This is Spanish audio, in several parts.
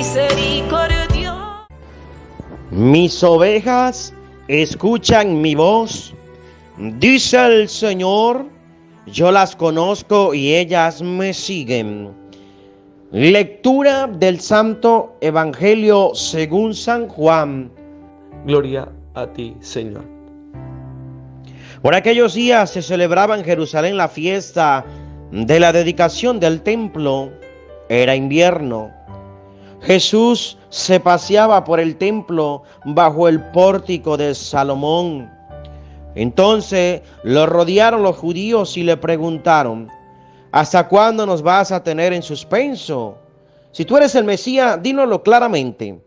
misericordia. Mis ovejas escuchan mi voz, dice el Señor, yo las conozco y ellas me siguen. Lectura del Santo Evangelio según San Juan. Gloria a ti, Señor. Por aquellos días se celebraba en Jerusalén la fiesta de la dedicación del templo. Era invierno. Jesús se paseaba por el templo bajo el pórtico de Salomón. Entonces lo rodearon los judíos y le preguntaron: ¿hasta cuándo nos vas a tener en suspenso? Si tú eres el Mesías, dínoslo claramente.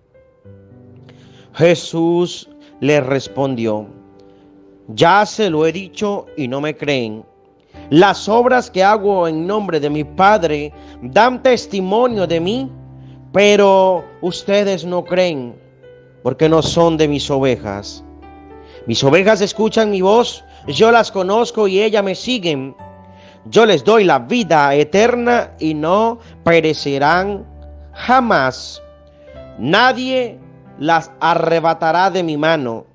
Jesús les respondió: ya se lo he dicho y no me creen. Las obras que hago en nombre de mi Padre dan testimonio de mí, pero ustedes no creen, porque no son de mis ovejas. Mis ovejas escuchan mi voz, yo las conozco y ellas me siguen. Yo les doy la vida eterna y no perecerán jamás. Nadie las arrebatará de mi mano.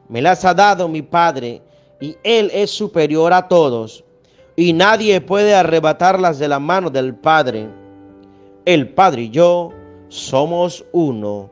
Me las ha dado mi Padre, y Él es superior a todos, y nadie puede arrebatarlas de la mano del Padre. El Padre y yo somos uno.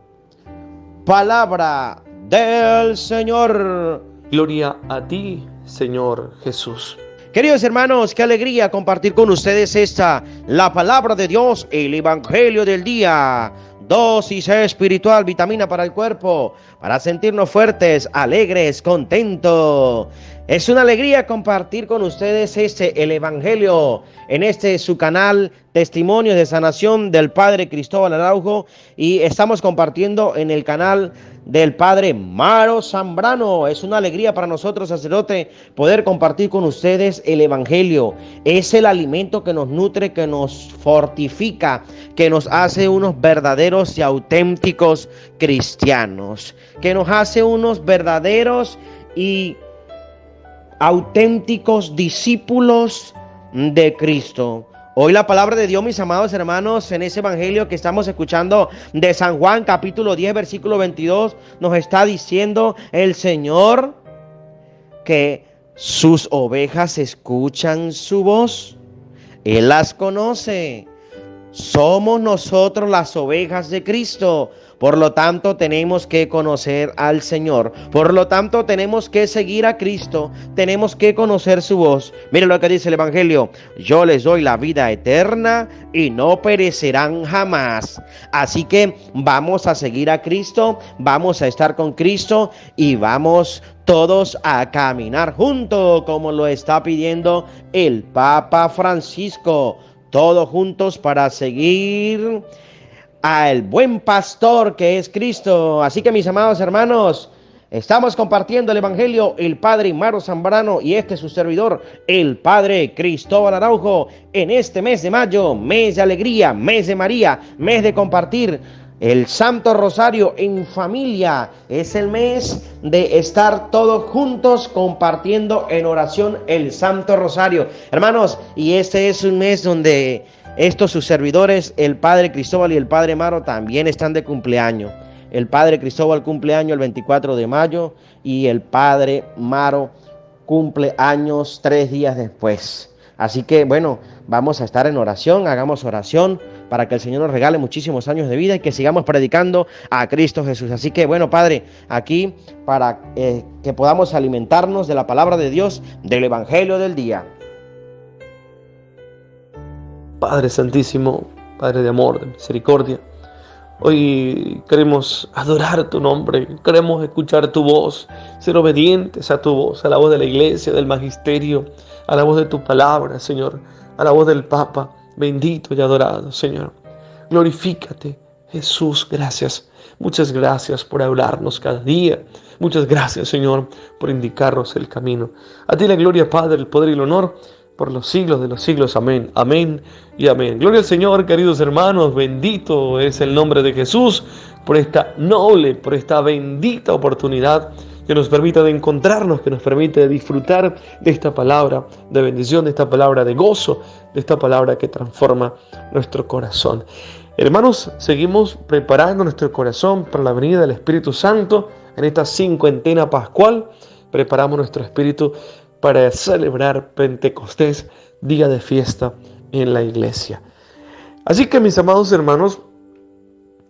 Palabra del Señor. Gloria a ti, Señor Jesús. Queridos hermanos, qué alegría compartir con ustedes la palabra de Dios, el Evangelio del día. Dosis espiritual, vitamina para el cuerpo, para sentirnos fuertes, alegres, contentos. Es una alegría compartir con ustedes el Evangelio en su canal Testimonios de Sanación del Padre Cristóbal Araujo, y estamos compartiendo en el canal del Padre Maro Zambrano. Es una alegría para nosotros, sacerdote, poder compartir con ustedes el Evangelio. Es el alimento que nos nutre, que nos fortifica, que nos hace unos verdaderos y auténticos cristianos, que nos hace unos verdaderos y auténticos discípulos de Cristo. Hoy la palabra de Dios, mis amados hermanos, en ese evangelio que estamos escuchando de San Juan, capítulo 10, versículo 22, nos está diciendo el Señor que sus ovejas escuchan su voz. Él las conoce. Somos nosotros las ovejas de Cristo. Por lo tanto, tenemos que conocer al Señor. Por lo tanto, tenemos que seguir a Cristo. Tenemos que conocer su voz. Miren lo que dice el Evangelio: yo les doy la vida eterna y no perecerán jamás. Así que vamos a seguir a Cristo, vamos a estar con Cristo y vamos todos a caminar juntos, como lo está pidiendo el Papa Francisco. Todos juntos para seguir al buen pastor que es Cristo. Así que, mis amados hermanos, estamos compartiendo el Evangelio, el Padre Maro Zambrano y su servidor, el Padre Cristóbal Araujo, en este mes de mayo, mes de alegría, mes de María, mes de compartir el Santo Rosario en familia. Es el mes de estar todos juntos compartiendo en oración el Santo Rosario. Hermanos, y este es un mes donde sus servidores, el Padre Cristóbal y el Padre Maro, también están de cumpleaños. El Padre Cristóbal cumple años el 24 de mayo y el Padre Maro cumple años 3 días después. Así que, bueno, vamos a estar en oración, hagamos oración para que el Señor nos regale muchísimos años de vida y que sigamos predicando a Cristo Jesús. Así que, bueno, Padre, aquí para que podamos alimentarnos de la palabra de Dios, del Evangelio del día. Padre Santísimo, Padre de amor, de misericordia, hoy queremos adorar tu nombre, queremos escuchar tu voz, ser obedientes a tu voz, a la voz de la iglesia, del magisterio, a la voz de tu palabra, Señor, a la voz del Papa, bendito y adorado, Señor. Glorifícate, Jesús, gracias. Muchas gracias por hablarnos cada día. Muchas gracias, Señor, por indicarnos el camino. A ti la gloria, Padre, el poder y el honor, por los siglos de los siglos. Amén, amén y amén. Gloria al Señor, queridos hermanos. Bendito es el nombre de Jesús por esta noble, por esta bendita oportunidad que nos permite de encontrarnos, que nos permite de disfrutar de esta palabra de bendición, de esta palabra de gozo, de esta palabra que transforma nuestro corazón. Hermanos, seguimos preparando nuestro corazón para la venida del Espíritu Santo en esta cincuentena pascual. Preparamos nuestro espíritu para celebrar Pentecostés, día de fiesta en la iglesia. Así que, mis amados hermanos,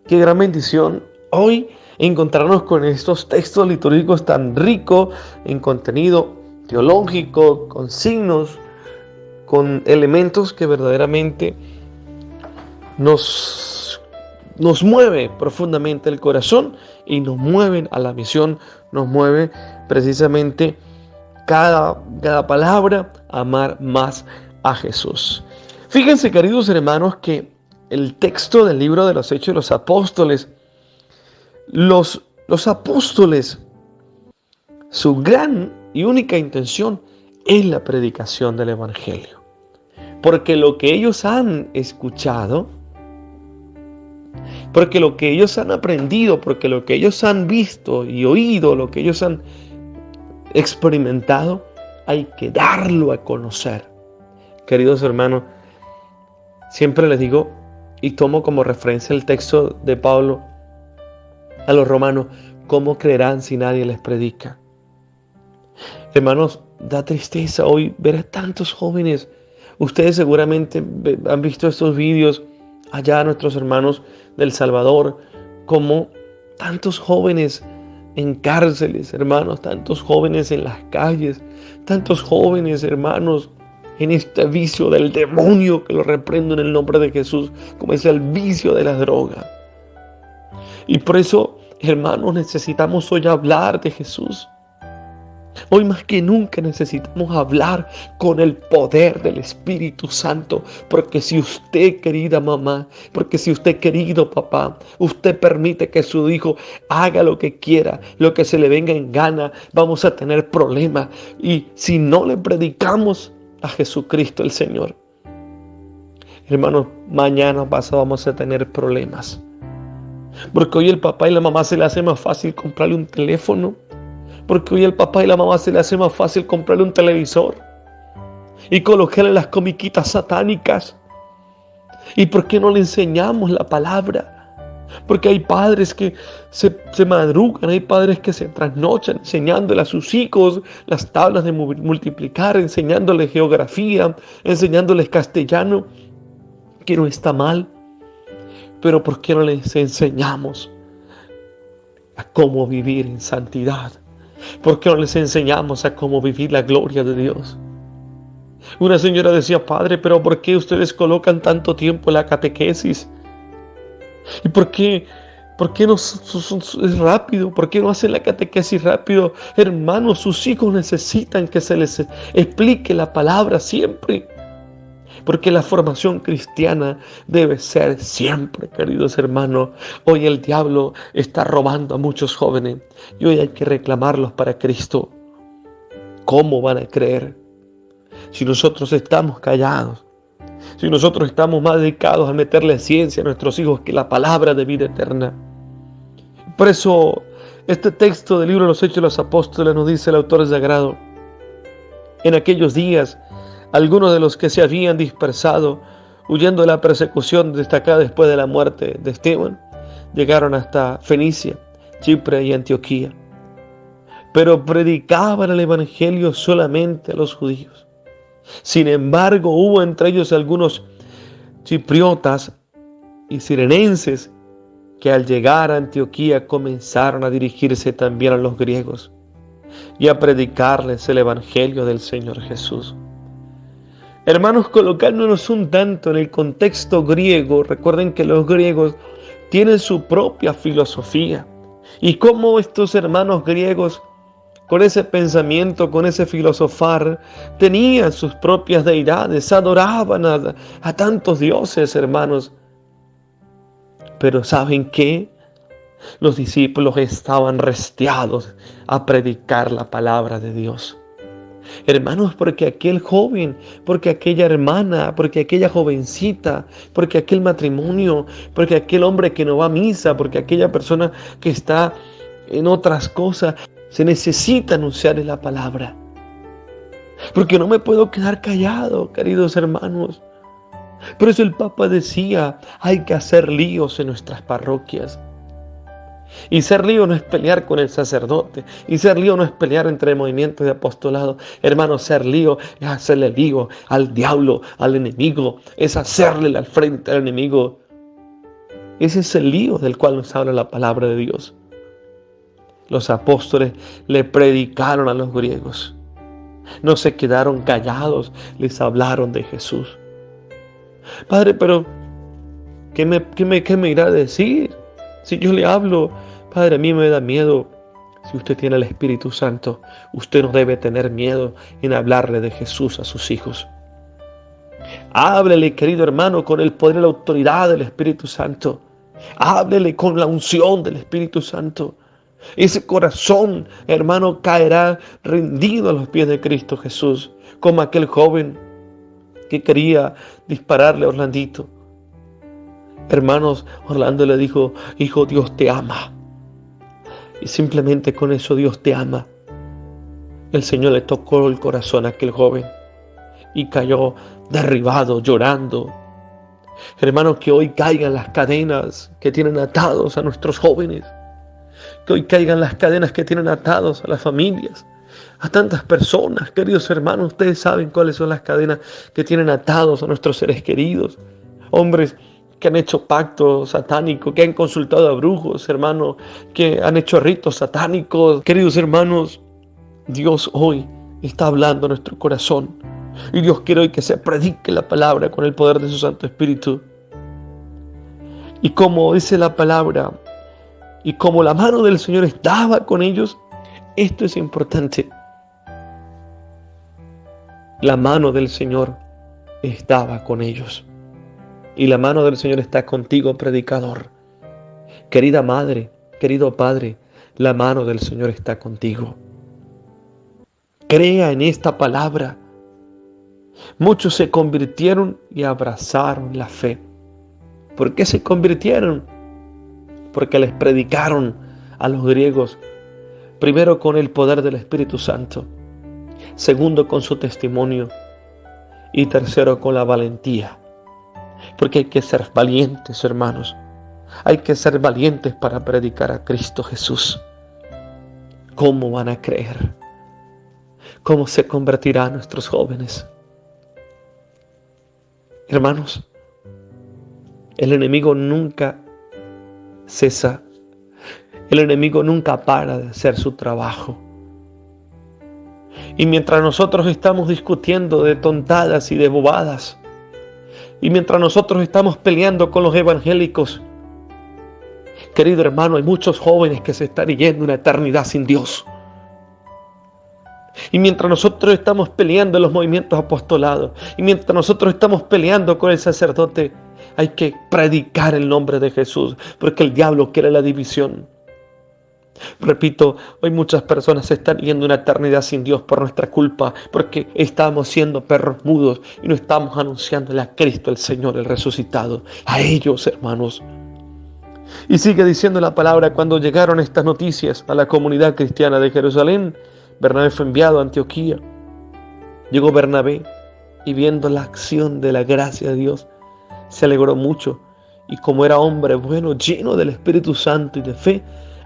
qué gran bendición hoy encontrarnos con estos textos litúrgicos tan ricos en contenido teológico, con signos, con elementos que verdaderamente nos mueve profundamente el corazón y nos mueven a la misión, nos mueve precisamente cada palabra a amar más a Jesús. Fíjense, queridos hermanos, que el texto del libro de los Hechos de los Apóstoles, los apóstoles, su gran y única intención es la predicación del Evangelio. Porque lo que ellos han escuchado, porque lo que ellos han aprendido, porque lo que ellos han visto y oído, lo que ellos han experimentado, hay que darlo a conocer. Queridos hermanos, siempre les digo y tomo como referencia el texto de Pablo a los romanos: ¿cómo creerán si nadie les predica? Hermanos, da tristeza hoy ver a tantos jóvenes. Ustedes seguramente han visto estos vídeos allá, nuestros hermanos del Salvador, como tantos jóvenes en cárceles, hermanos, tantos jóvenes en las calles, tantos jóvenes, hermanos, en este vicio del demonio, que lo reprendo en el nombre de Jesús, como es el vicio de la droga. Y por eso, hermanos, necesitamos hoy hablar de Jesús. Hoy más que nunca necesitamos hablar con el poder del Espíritu Santo, porque si usted, querida mamá, porque si usted, querido papá, usted permite que su hijo haga lo que quiera, lo que se le venga en gana, vamos a tener problemas. Y si no le predicamos a Jesucristo el Señor, hermanos, mañana pasado vamos a tener problemas. Porque hoy el papá y la mamá se le hace más fácil comprarle un teléfono. Porque hoy el papá y la mamá se le hace más fácil comprarle un televisor y colocarle las comiquitas satánicas. ¿Y por qué no le enseñamos la palabra? Porque hay padres que se madrugan, hay padres que se trasnochan enseñándole a sus hijos las tablas de multiplicar, enseñándoles geografía, enseñándoles castellano, que no está mal. Pero ¿por qué no les enseñamos a cómo vivir en santidad? ¿Por qué no les enseñamos a cómo vivir la gloria de Dios? Una señora decía: padre, pero ¿por qué ustedes colocan tanto tiempo en la catequesis? ¿Y por qué no es rápido? ¿Por qué no hacen la catequesis rápido? Hermanos, sus hijos necesitan que se les explique la palabra siempre. Porque la formación cristiana debe ser siempre, queridos hermanos. Hoy el diablo está robando a muchos jóvenes y hoy hay que reclamarlos para Cristo. ¿Cómo van a creer si nosotros estamos callados? Si nosotros estamos más dedicados a meterle ciencia a nuestros hijos que la palabra de vida eterna. Por eso este texto del libro de los Hechos de los Apóstoles nos dice el autor sagrado: en aquellos días, algunos de los que se habían dispersado, huyendo de la persecución destacada después de la muerte de Esteban, llegaron hasta Fenicia, Chipre y Antioquía. Pero predicaban el Evangelio solamente a los judíos. Sin embargo, hubo entre ellos algunos chipriotas y cirenenses que al llegar a Antioquía comenzaron a dirigirse también a los griegos y a predicarles el Evangelio del Señor Jesús. Hermanos, colocándonos un tanto en el contexto griego, recuerden que los griegos tienen su propia filosofía. Y cómo estos hermanos griegos, con ese pensamiento, con ese filosofar, tenían sus propias deidades, adoraban a tantos dioses, hermanos. Pero ¿saben qué? Los discípulos estaban restiados a predicar la palabra de Dios. Hermanos, porque aquel joven, porque aquella hermana, porque aquella jovencita, porque aquel matrimonio, porque aquel hombre que no va a misa, porque aquella persona que está en otras cosas, se necesita anunciarles la palabra. Porque no me puedo quedar callado, queridos hermanos. Por eso el Papa decía, hay que hacer líos en nuestras parroquias. Y ser lío no es pelear con el sacerdote. Y ser lío no es pelear entre movimientos de apostolado. Hermano, ser lío es hacerle lío al diablo, al enemigo. Es hacerle al frente al enemigo. Ese es el lío del cual nos habla la palabra de Dios. Los apóstoles le predicaron a los griegos. No se quedaron callados, les hablaron de Jesús. Padre, pero ¿qué me irá a decir? Si yo le hablo, Padre, a mí me da miedo. Si usted tiene el Espíritu Santo, usted no debe tener miedo en hablarle de Jesús a sus hijos. Háblele, querido hermano, con el poder y la autoridad del Espíritu Santo. Háblele con la unción del Espíritu Santo. Ese corazón, hermano, caerá rendido a los pies de Cristo Jesús, como aquel joven que quería dispararle a Orlandito. Hermanos, Orlando le dijo, hijo, Dios te ama. Y simplemente con eso Dios te ama. El Señor le tocó el corazón a aquel joven y cayó derribado, llorando. Hermanos, que hoy caigan las cadenas que tienen atados a nuestros jóvenes. Que hoy caigan las cadenas que tienen atados a las familias. A tantas personas, queridos hermanos, ustedes saben cuáles son las cadenas que tienen atados a nuestros seres queridos. Hombres que han hecho pactos satánicos, que han consultado a brujos, hermanos, que han hecho ritos satánicos. Queridos hermanos, Dios hoy está hablando a nuestro corazón. Y Dios quiere hoy que se predique la palabra con el poder de su Santo Espíritu. Y como dice la palabra, y como la mano del Señor estaba con ellos, esto es importante. La mano del Señor estaba con ellos. Y la mano del Señor está contigo, predicador. Querida madre, querido padre, la mano del Señor está contigo. Crea en esta palabra. Muchos se convirtieron y abrazaron la fe. ¿Por qué se convirtieron? Porque les predicaron a los griegos, primero con el poder del Espíritu Santo, segundo con su testimonio y tercero con la valentía. Porque hay que ser valientes, hermanos. Hay que ser valientes para predicar a Cristo Jesús. ¿Cómo van a creer? ¿Cómo se convertirán nuestros jóvenes? Hermanos, el enemigo nunca cesa. El enemigo nunca para de hacer su trabajo. Y mientras nosotros estamos discutiendo de tontadas y de bobadas, y mientras nosotros estamos peleando con los evangélicos, querido hermano, hay muchos jóvenes que se están yendo una eternidad sin Dios. Y mientras nosotros estamos peleando en los movimientos apostolados, y mientras nosotros estamos peleando con el sacerdote, hay que predicar el nombre de Jesús, porque el diablo quiere la división. Repito, hoy muchas personas se están yendo una eternidad sin Dios por nuestra culpa, porque estamos siendo perros mudos y no estamos anunciándole a Cristo el Señor, el resucitado, a ellos, hermanos. Y sigue diciendo la palabra, cuando llegaron estas noticias a la comunidad cristiana de Jerusalén, Bernabé fue enviado a Antioquía. Llegó Bernabé y viendo la acción de la gracia de Dios, se alegró mucho y como era hombre bueno, lleno del Espíritu Santo y de fe,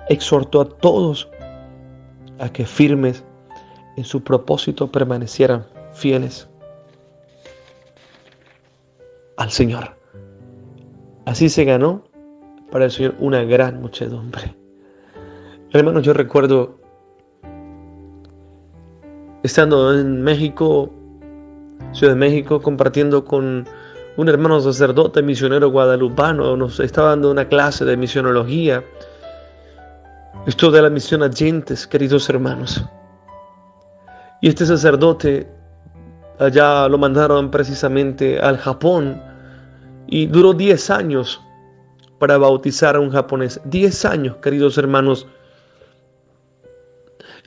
exhortó a todos a que firmes en su propósito permanecieran fieles al Señor. Así se ganó para el Señor una gran muchedumbre. Hermanos, yo recuerdo estando en México, Ciudad de México, compartiendo con un hermano sacerdote misionero guadalupano. Nos estaba dando una clase de misionología. Esto de la misión a gentes, queridos hermanos. Y este sacerdote, allá lo mandaron precisamente al Japón y duró 10 años para bautizar a un japonés. 10 años, queridos hermanos.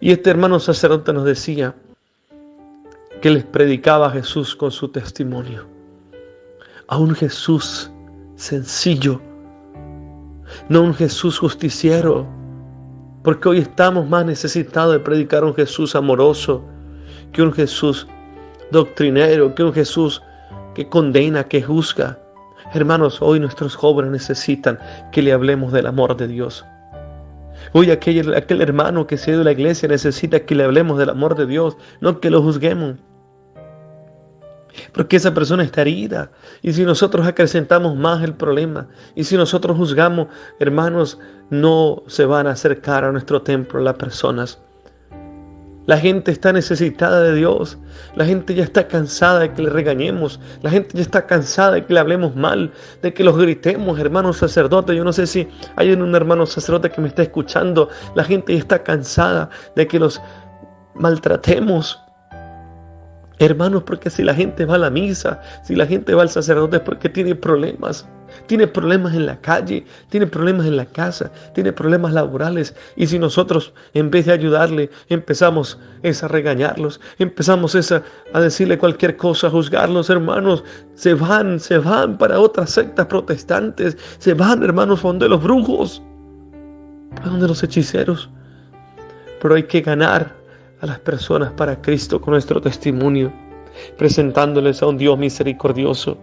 Y este hermano sacerdote nos decía que les predicaba a Jesús con su testimonio. A un Jesús sencillo, no un Jesús justiciero. Porque hoy estamos más necesitados de predicar un Jesús amoroso que un Jesús doctrinero, que un Jesús que condena, que juzga. Hermanos, hoy nuestros jóvenes necesitan que le hablemos del amor de Dios. Hoy aquel hermano que se ha ido a la iglesia necesita que le hablemos del amor de Dios, no que lo juzguemos. Porque esa persona está herida. Y si nosotros acrecentamos más el problema, y si nosotros juzgamos, hermanos, no se van a acercar a nuestro templo las personas. La gente está necesitada de Dios. La gente ya está cansada de que le regañemos. La gente ya está cansada de que le hablemos mal, de que los gritemos, hermanos sacerdotes. Yo no sé si hay un hermano sacerdote que me está escuchando. La gente ya está cansada de que los maltratemos. Hermanos, porque si la gente va a la misa, si la gente va al sacerdote es porque tiene problemas. Tiene problemas en la calle, tiene problemas en la casa, tiene problemas laborales. Y si nosotros, en vez de ayudarle, empezamos a regañarlos, empezamos a decirle cualquier cosa, a juzgarlos, hermanos, se van para otras sectas protestantes, se van, hermanos, donde los brujos, donde los hechiceros. Pero hay que ganar a las personas para Cristo con nuestro testimonio, presentándoles a un Dios misericordioso,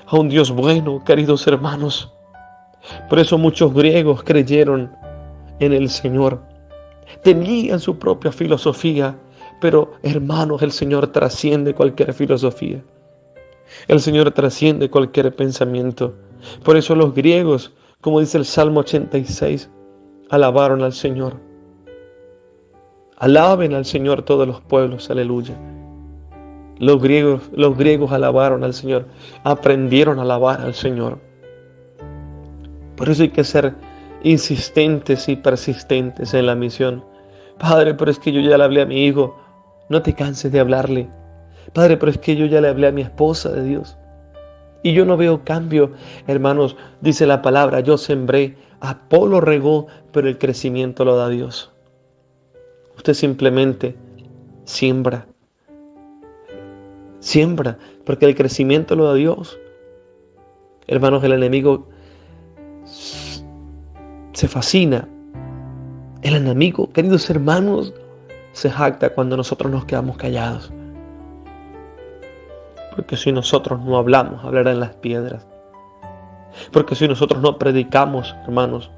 a un Dios bueno, queridos hermanos. Por eso muchos griegos creyeron en el Señor. Tenían su propia filosofía, pero hermanos, el Señor trasciende cualquier filosofía. El Señor trasciende cualquier pensamiento. Por eso los griegos, como dice el Salmo 86, alabaron al Señor. Alaben al Señor todos los pueblos, aleluya. Los griegos alabaron al Señor, aprendieron a alabar al Señor. Por eso hay que ser insistentes y persistentes en la misión. Padre, pero es que yo ya le hablé a mi hijo. No te canses de hablarle. Padre, pero es que yo ya le hablé a mi esposa de Dios y yo no veo cambio. Hermanos, dice la palabra, yo sembré, Apolo regó, pero el crecimiento lo da Dios. Usted simplemente siembra, porque el crecimiento lo da Dios. Hermanos, el enemigo se fascina. El enemigo, queridos hermanos, se jacta cuando nosotros nos quedamos callados. Porque si nosotros no hablamos, hablarán las piedras. Porque si nosotros no predicamos, hermanos,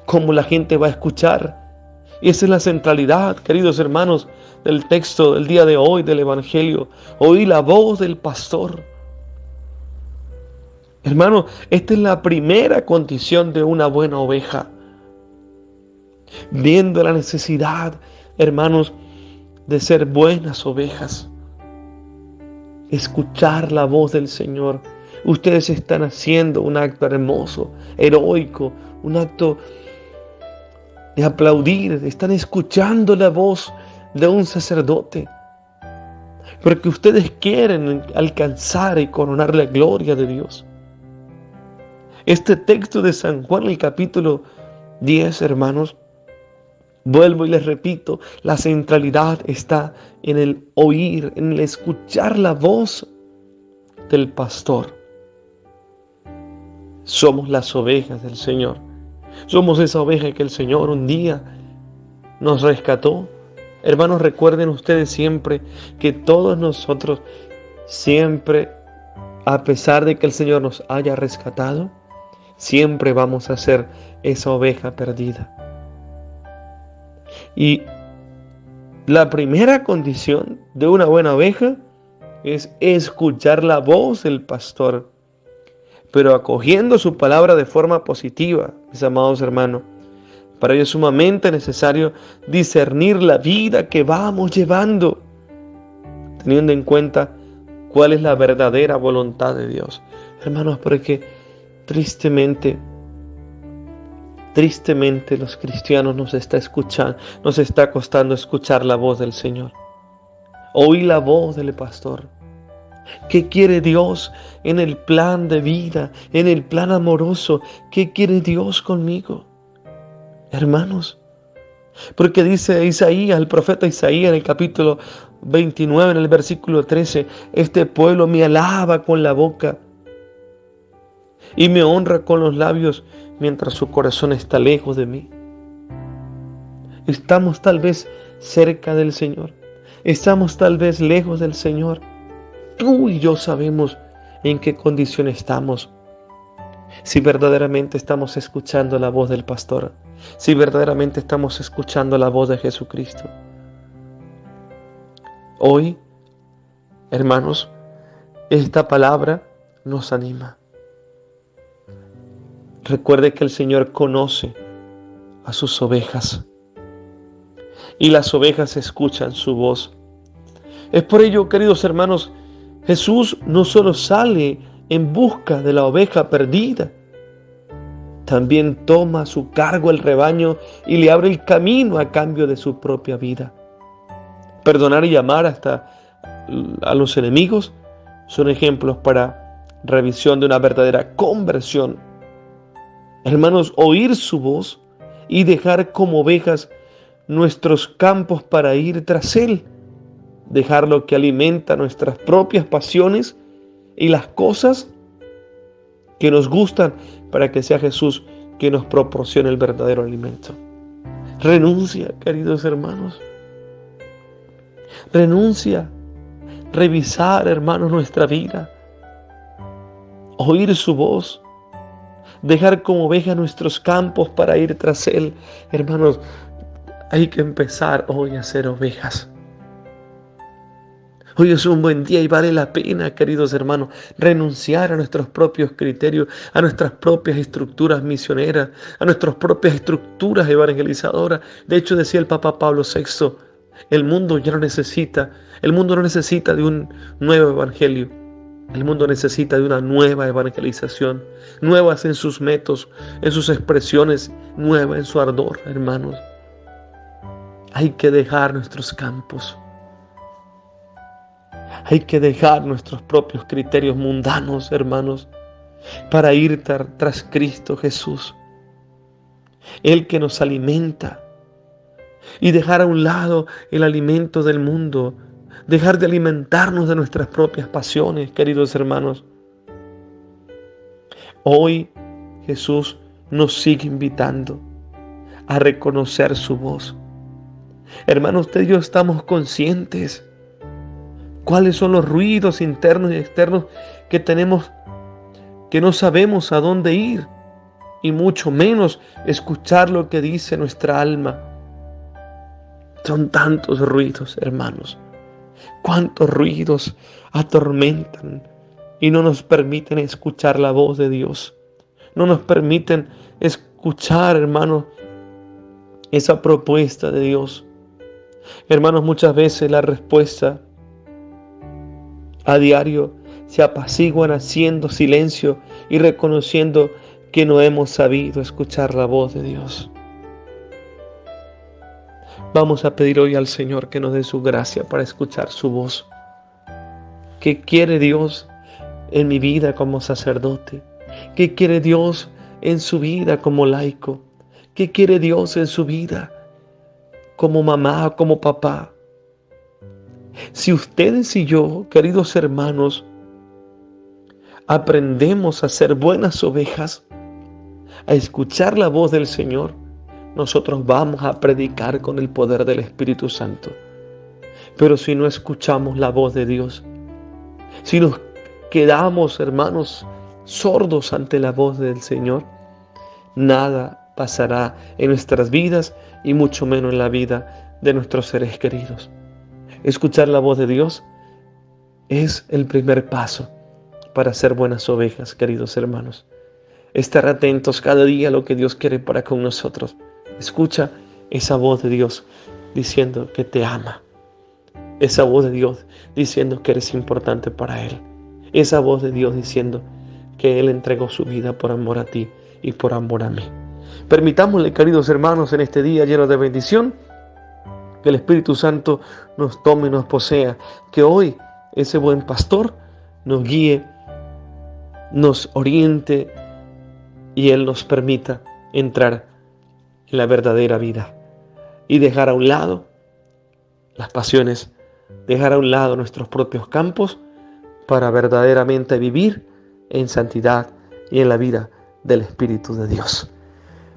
¿cómo la gente va a escuchar? Y esa es la centralidad, queridos hermanos, del texto del día de hoy del Evangelio. Oí la voz del pastor. Hermanos, esta es la primera condición de una buena oveja. Viendo la necesidad, hermanos, de ser buenas ovejas. Escuchar la voz del Señor. Ustedes están haciendo un acto hermoso, heroico, un acto de aplaudir. Están escuchando la voz de un sacerdote, porque ustedes quieren alcanzar y coronar la gloria de Dios. Este texto de San Juan, el capítulo 10, hermanos, vuelvo y les repito, la centralidad está en el oír, en el escuchar la voz del pastor. Somos las ovejas del Señor. Somos esa oveja que el Señor un día nos rescató. Hermanos, recuerden ustedes siempre que todos nosotros, siempre, a pesar de que el Señor nos haya rescatado, siempre vamos a ser esa oveja perdida. Y la primera condición de una buena oveja es escuchar la voz del pastor, pero acogiendo su palabra de forma positiva, mis amados hermanos. Para ello es sumamente necesario discernir la vida que vamos llevando, teniendo en cuenta cuál es la verdadera voluntad de Dios. Hermanos, porque tristemente los cristianos nos está costando escuchar la voz del Señor. Oír la voz del pastor. ¿Qué quiere Dios en el plan de vida, en el plan amoroso? ¿Qué quiere Dios conmigo? Hermanos, porque dice Isaías, el profeta Isaías en el capítulo 29, en el versículo 13, este pueblo me alaba con la boca y me honra con los labios, mientras su corazón está lejos de mí. Estamos tal vez cerca del Señor, estamos tal vez lejos del Señor. tú y yo sabemos en qué condición estamos. Si verdaderamente estamos escuchando la voz del pastor, si verdaderamente estamos escuchando la voz de Jesucristo. Hoy, hermanos, esta palabra nos anima. Recuerde que el Señor conoce a sus ovejas y las ovejas escuchan su voz. Es por ello, queridos hermanos, Jesús no solo sale en busca de la oveja perdida, también toma a su cargo el rebaño y le abre el camino a cambio de su propia vida. Perdonar y amar hasta a los enemigos son ejemplos para revisión de una verdadera conversión. Hermanos, oír su voz y dejar como ovejas nuestros campos para ir tras Él. Dejar lo que alimenta nuestras propias pasiones y las cosas que nos gustan para que sea Jesús quien nos proporcione el verdadero alimento. Renuncia, queridos hermanos. Renuncia. Revisar, hermanos, nuestra vida. Oír su voz. Dejar como oveja nuestros campos para ir tras Él. Hermanos, hay que empezar hoy a ser ovejas. Hoy es un buen día y vale la pena, queridos hermanos, renunciar a nuestros propios criterios, a nuestras propias estructuras misioneras, a nuestras propias estructuras evangelizadoras. De hecho, decía el Papa Pablo VI, el mundo no necesita de un nuevo evangelio. El mundo necesita de una nueva evangelización, nuevas en sus métodos, en sus expresiones, nueva en su ardor, hermanos. Hay que dejar nuestros campos. Hay que dejar nuestros propios criterios mundanos, hermanos, para ir tras Cristo Jesús, el que nos alimenta, y dejar a un lado el alimento del mundo, dejar de alimentarnos de nuestras propias pasiones, queridos hermanos. Hoy Jesús nos sigue invitando a reconocer su voz. Hermanos, usted y yo estamos conscientes cuáles son los ruidos internos y externos que tenemos, que no sabemos a dónde ir, y mucho menos escuchar lo que dice nuestra alma. Son tantos ruidos, hermanos. Cuántos ruidos atormentan y no nos permiten escuchar la voz de Dios. No nos permiten escuchar, hermanos, esa propuesta de Dios. Hermanos, muchas veces la respuesta a diario se apaciguan haciendo silencio y reconociendo que no hemos sabido escuchar la voz de Dios. Vamos a pedir hoy al Señor que nos dé su gracia para escuchar su voz. ¿Qué quiere Dios en mi vida como sacerdote? ¿Qué quiere Dios en su vida como laico? ¿Qué quiere Dios en su vida como mamá, como papá? Si ustedes y yo, queridos hermanos, aprendemos a ser buenas ovejas, a escuchar la voz del Señor, nosotros vamos a predicar con el poder del Espíritu Santo. Pero si no escuchamos la voz de Dios, si nos quedamos, hermanos, sordos ante la voz del Señor, nada pasará en nuestras vidas y mucho menos en la vida de nuestros seres queridos. Escuchar la voz de Dios es el primer paso para ser buenas ovejas, queridos hermanos. Estar atentos cada día a lo que Dios quiere para con nosotros. Escucha esa voz de Dios diciendo que te ama. Esa voz de Dios diciendo que eres importante para Él. Esa voz de Dios diciendo que Él entregó su vida por amor a ti y por amor a mí. Permitámosle, queridos hermanos, en este día lleno de bendición, que el Espíritu Santo nos tome y nos posea. Que hoy ese buen pastor nos guíe, nos oriente y Él nos permita entrar en la verdadera vida y dejar a un lado las pasiones, dejar a un lado nuestros propios campos para verdaderamente vivir en santidad y en la vida del Espíritu de Dios.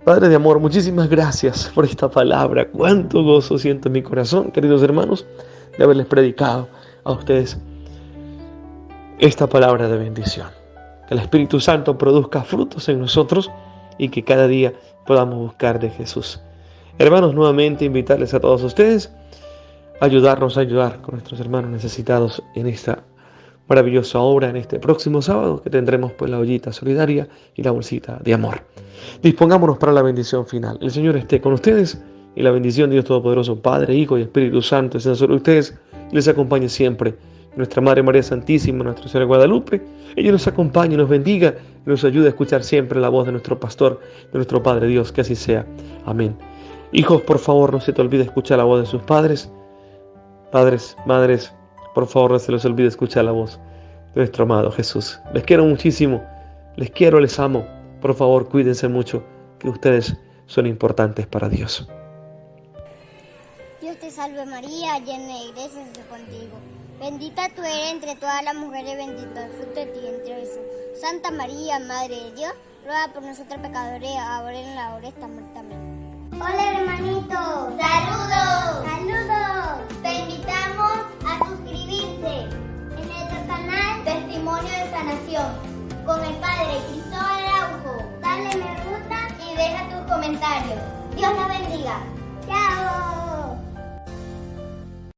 Padre de amor, muchísimas gracias por esta palabra. Cuánto gozo siento en mi corazón, queridos hermanos, de haberles predicado a ustedes esta palabra de bendición. Que el Espíritu Santo produzca frutos en nosotros y que cada día podamos buscar de Jesús. Hermanos, nuevamente invitarles a todos ustedes a ayudarnos a ayudar con nuestros hermanos necesitados en esta maravillosa obra, en este próximo sábado que tendremos pues la ollita solidaria y la bolsita de amor. Dispongámonos para la bendición final. El Señor esté con ustedes y la bendición de Dios Todopoderoso, Padre, Hijo y Espíritu Santo, estén sobre ustedes y les acompañe siempre. Nuestra Madre María Santísima, Nuestra Señora Guadalupe, ella nos acompañe, nos bendiga y nos ayude a escuchar siempre la voz de nuestro pastor, de nuestro Padre Dios, que así sea. Amén. Hijos, por favor, no se te olvide escuchar la voz de sus padres. Padres, madres, por favor, no se les olvide escuchar la voz de nuestro amado Jesús. Les quiero muchísimo, les quiero, les amo. Por favor, cuídense mucho, que ustedes son importantes para Dios. Dios te salve María, llena de gracia, es contigo. Bendita tú eres entre todas las mujeres, bendito el fruto de tu vientre Jesús. Santa María, Madre de Dios, ruega por nosotros pecadores, ahora y en la hora de nuestra muerte. Amén. Hola hermanito, saludos, saludos. Te invitamos a suscribirse en nuestro canal Testimonio de Sanación con el Padre Cristóbal Araujo. Dale me gusta y deja tus comentarios. Dios la bendiga. Chao.